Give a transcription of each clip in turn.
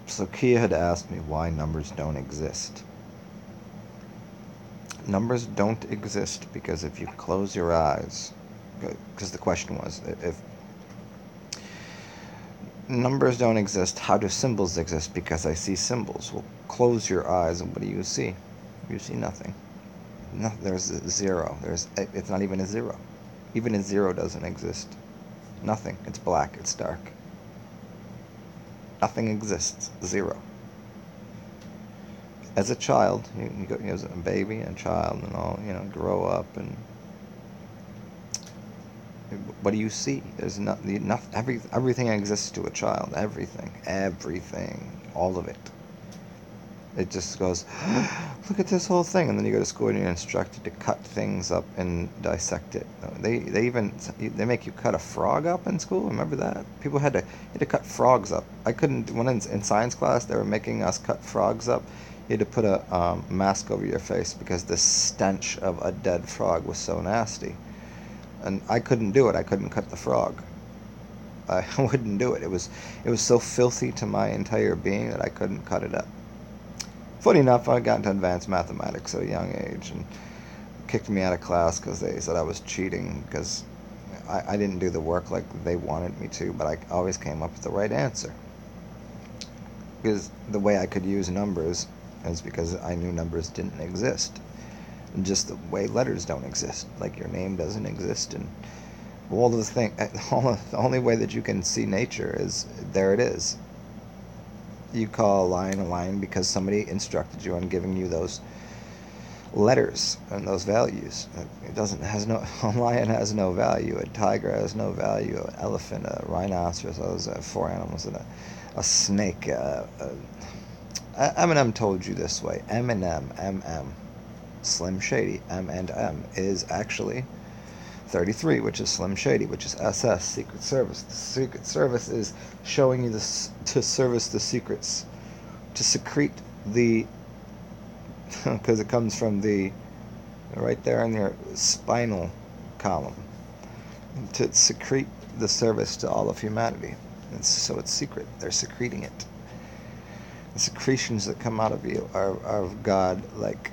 So Kia had asked me why numbers don't exist. Numbers don't exist because if you close your eyes, because the question was, if numbers don't exist, how do symbols exist? Because I see symbols. Well, close your eyes and what do you see? You see nothing. No, there's a zero. It's not even a zero. Even a zero doesn't exist. Nothing. It's black. It's dark. Nothing exists. Zero. As a child, you go as a baby and a child and all, grow up, and what do you see? There's everything exists to a child. Everything, all of it. It just goes, look at this whole thing, and then you go to school and you're instructed to cut things up and dissect it. They make you cut a frog up in school. Remember that? People had to cut frogs up. I couldn't. When in science class, they were making us cut frogs up. You had to put a mask over your face because the stench of a dead frog was so nasty, and I couldn't do it. I couldn't cut the frog. I wouldn't do it. It was so filthy to my entire being that I couldn't cut it up. Funny enough, I got into advanced mathematics at a young age and kicked me out of class because they said I was cheating because I didn't do the work like they wanted me to, but I always came up with the right answer. Because the way I could use numbers is because I knew numbers didn't exist. And just the way letters don't exist, like your name doesn't exist, and all the thing, the only way that you can see nature is there it is. You call a line because somebody instructed you on giving you those letters and those values. A lion has no value, a tiger has no value, an elephant, a rhinoceros, those are four animals, and a snake. Eminem told you this way. M, Slim Shady, M and M, is actually 33, which is Slim Shady, which is SS, Secret Service. The Secret Service is showing you this to service the secrets, to secrete the, because it comes from the, right there in your spinal column, to secrete the service to all of humanity. So it's secret. They're secreting it. The secretions that come out of you are of God-like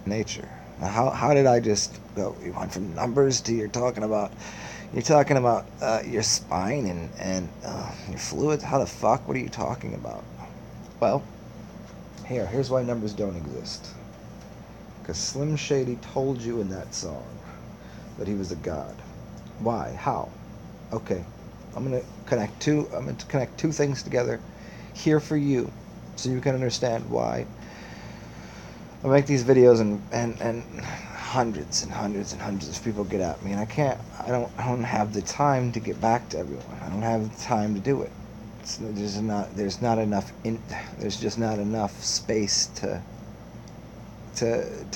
nature. Now, how did I just go? You went from numbers to you're talking about your spine and your fluids. How the fuck? What are you talking about? Well, here's why numbers don't exist. Because Slim Shady told you in that song that he was a god. Why? How? Okay, I'm gonna connect two things together here for you, so you can understand why I make these videos and hundreds and hundreds and hundreds of people get at me, and I don't have the time to get back to everyone. I don't have the time to do it. There's just not enough space to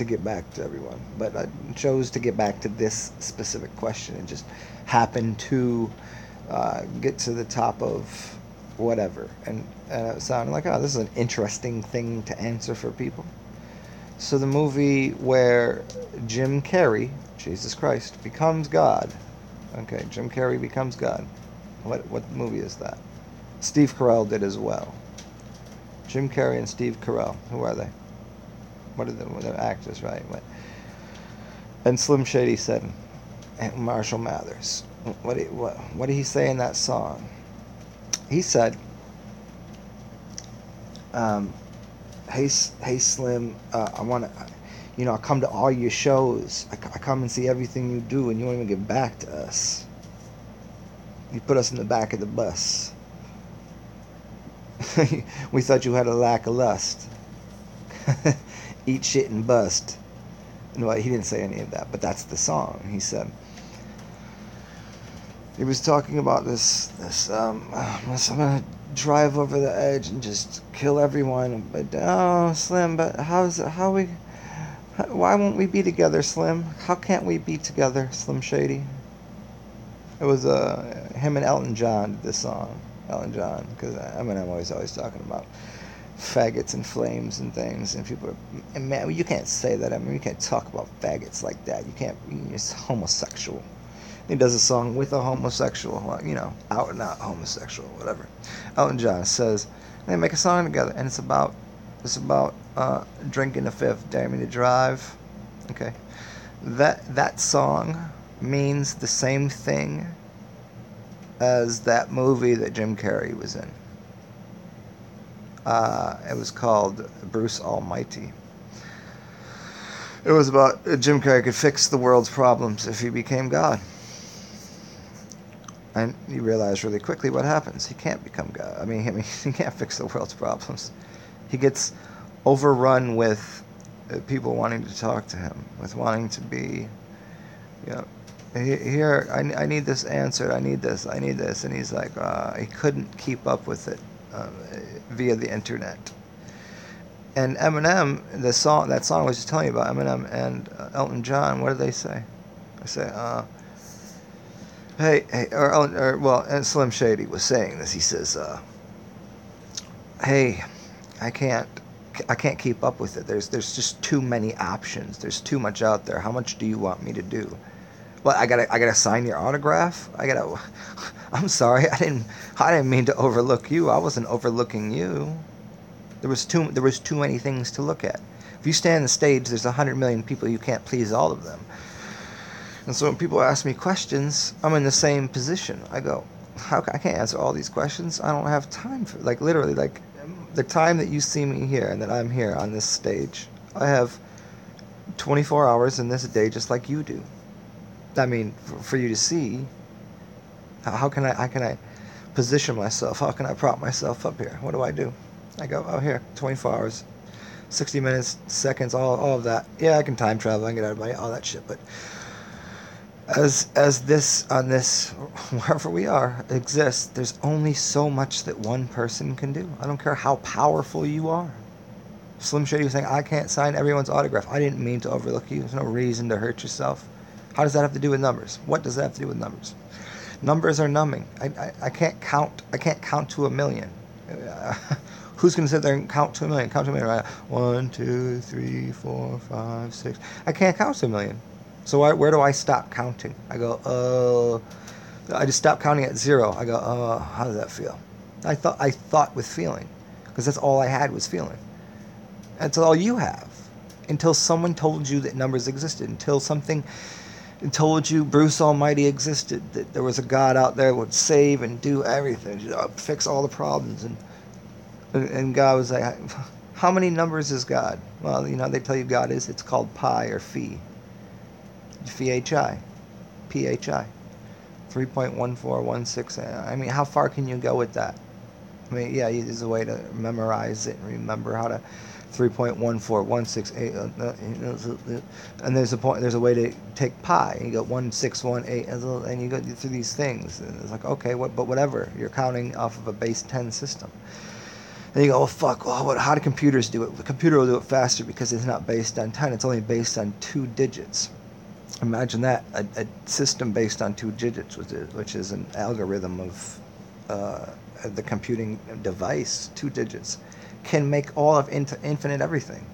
get back to everyone. But I chose to get back to this specific question and just happened to get to the top of whatever, and it sounded like, oh, this is an interesting thing to answer for people. So the movie where Jim Carrey, Jesus Christ, becomes God. Okay, Jim Carrey becomes God. What movie is that? Steve Carell did as well. Jim Carrey and Steve Carell. Who are they? What are they're actors, right? And Slim Shady said, and Marshall Mathers. What did he say in that song? He said, hey Slim, I want to, I come to all your shows. I come and see everything you do, and you don't even get back to us. You put us in the back of the bus. We thought you had a lack of lust. Eat shit and bust. No, he didn't say any of that, but that's the song. He said, he was talking about this I'm gonna drive over the edge and just kill everyone. But oh, Slim, but why won't we be together, Slim? How can't we be together, Slim Shady? It was him and Elton John did this song. Elton John, because Eminem always talking about faggots and flames and things, and people are, and man, you can't say that. I mean, you can't talk about faggots like that. You're homosexual. He does a song with a homosexual, out and out homosexual, whatever. Elton John says, They make a song together, and it's about drinking a fifth, dare me to drive. Okay, that song means the same thing as that movie that Jim Carrey was in. It was called Bruce Almighty. It was about Jim Carrey could fix the world's problems if he became God. And you realize really quickly what happens. He can't become God. I mean, he can't fix the world's problems. He gets overrun with people wanting to talk to him, with wanting to be, you know, here, I need this answered, I need this, and he's like, he couldn't keep up with it via the internet. And Eminem, that song I was just telling you about, Eminem and Elton John, what do they say? They say, hey, and Slim Shady was saying this. He says, hey, I can't keep up with it. There's just too many options. There's too much out there. How much do you want me to do? Well, I gotta sign your autograph. I'm sorry, I didn't mean to overlook you. I wasn't overlooking you. There was too many things to look at. If you stand on the stage, there's 100 million people. You can't please all of them. And so when people ask me questions, I'm in the same position. I go, I can't answer all these questions. I don't have time for, like, literally, like, the time that you see me here and that I'm here on this stage, I have 24 hours in this day just like you do. I mean, for you to see, how can I position myself? How can I prop myself up here? What do? I go, oh, here, 24 hours, 60 minutes, seconds, all of that. Yeah, I can time travel, I can get out of my, all that shit, but as this, on this, wherever we are, exists, there's only so much that one person can do. I don't care how powerful you are. Slim Shady was saying, I can't sign everyone's autograph. I didn't mean to overlook you. There's no reason to hurt yourself. How does that have to do with numbers? What does that have to do with numbers? Numbers are numbing. I can't count. I can't count to 1,000,000. Who's going to sit there and count to 1,000,000? Count to 1,000,000. Right? 1, 2, 3, 4, 5, 6. I can't count to 1,000,000. So where do I stop counting? I go, oh. I just stop counting at 0. I go, oh, how does that feel? I thought with feeling, because that's all I had was feeling. That's all you have, until someone told you that numbers existed, until something told you Bruce Almighty existed, that there was a God out there that would save and do everything, fix all the problems, and God was like, how many numbers is God? Well, they tell you God is, it's called pi or phi. Phi. 3.1416. I mean, how far can you go with that? I mean, yeah, there's a way to memorize it and remember how to 3.14168, and there's a way to take pi, and you go 1618, and you go through these things, and it's like, okay, but whatever, you're counting off of a base 10 system. And you go, oh fuck, well, how do computers do it? The computer will do it faster because it's not based on 10, it's only based on 2 digits. Imagine that, a system based on 2 digits, which is an algorithm of the computing device. 2 digits can make all of infinite everything.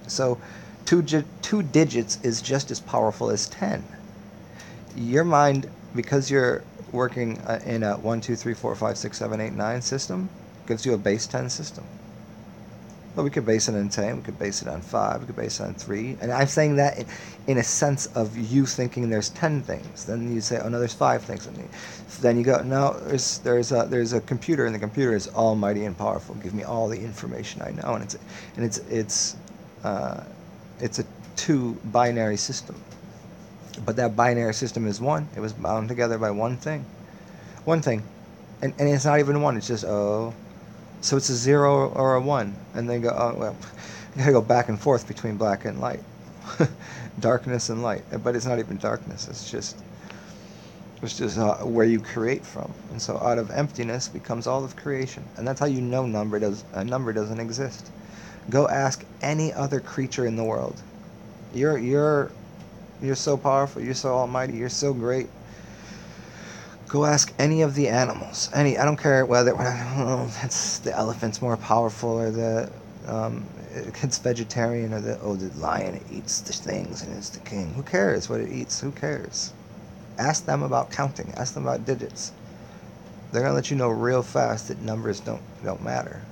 So 2 digits is just as powerful as 10. Your mind, because you're working in a 1, 2, 3, 4, 5, 6, 7, 8, 9 system, gives you a base 10 system. But we could base it on 10, we could base it on 5, we could base it on 3. And I'm saying that in a sense of you thinking there's 10 things. Then you say, oh no, there's 5 things. And then you go, no, there's a computer, and the computer is almighty and powerful. Give me all the information I know. And it's a 2 binary system. But that binary system is 1. It was bound together by one thing. One thing. And it's not even 1, it's just, oh. So it's a 0 or a 1, and then go, oh, well, you gotta go back and forth between black and light, darkness and light. But it's not even darkness. It's just where you create from. And so out of emptiness becomes all of creation, and that's how you know a number doesn't exist. Go ask any other creature in the world. You're so powerful. You're so almighty. You're so great. Go ask any of the animals. I don't care whether it's the elephant's more powerful, or it's vegetarian, or the lion eats the things and it's the king. Who cares what it eats? Who cares? Ask them about counting. Ask them about digits. They're gonna let you know real fast that numbers don't matter.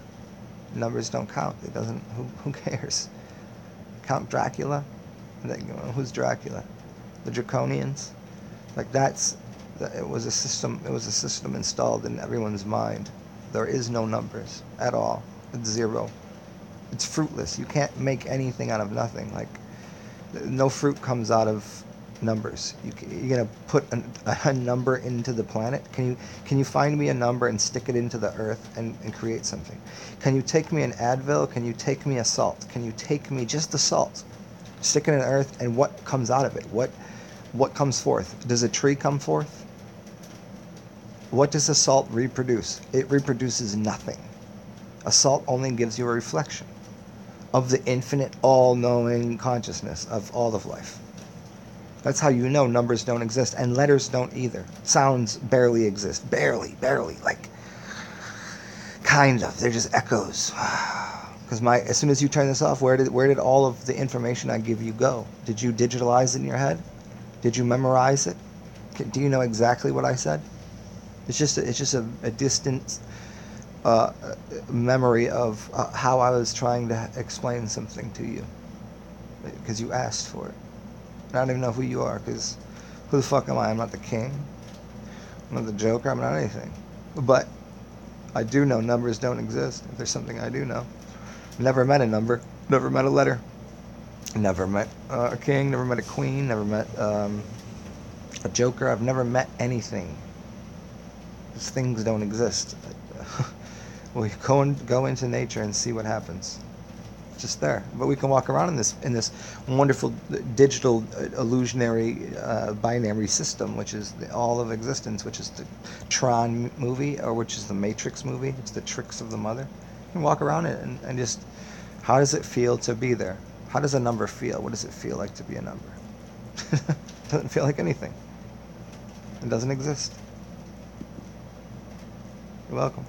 Numbers don't count. It doesn't. Who cares? Count Dracula. Who's Dracula? The Draconians. Like it was a system. It was a system installed in everyone's mind. There is no numbers at all. It's zero. It's fruitless. You can't make anything out of nothing. Like, no fruit comes out of numbers. You're gonna put a number into the planet. Can you find me a number and stick it into the earth and create something? Can you take me an Advil? Can you take me a salt? Can you take me just the salt, stick it in the earth, and what comes out of it? What comes forth? Does a tree come forth? What does the salt reproduce? It reproduces nothing. A salt only gives you a reflection of the infinite, all-knowing consciousness of all of life. That's how you know numbers don't exist, and letters don't either. Sounds barely exist. Barely, like, kind of. They're just echoes. Because as soon as you turn this off, where did all of the information I give you go? Did you digitalize it in your head? Did you memorize it? Do you know exactly what I said? It's just a distant memory of how I was trying to explain something to you, because you asked for it. I don't even know who you are, because who the fuck am I? I'm not the king. I'm not the Joker. I'm not anything. But I do know numbers don't exist. If there's something I do know. Never met a number. Never met a letter. Never met a king. Never met a queen. Never met a Joker. I've never met anything. These things don't exist. We go into nature and see what happens. It's just there. But we can walk around in this wonderful digital illusionary binary system, which is all of existence, which is the Tron movie, or which is the Matrix movie. It's the tricks of the mother. You can walk around it and just, how does it feel to be there? How does a number feel? What does it feel like to be a number? It doesn't feel like anything. It doesn't exist. You're welcome.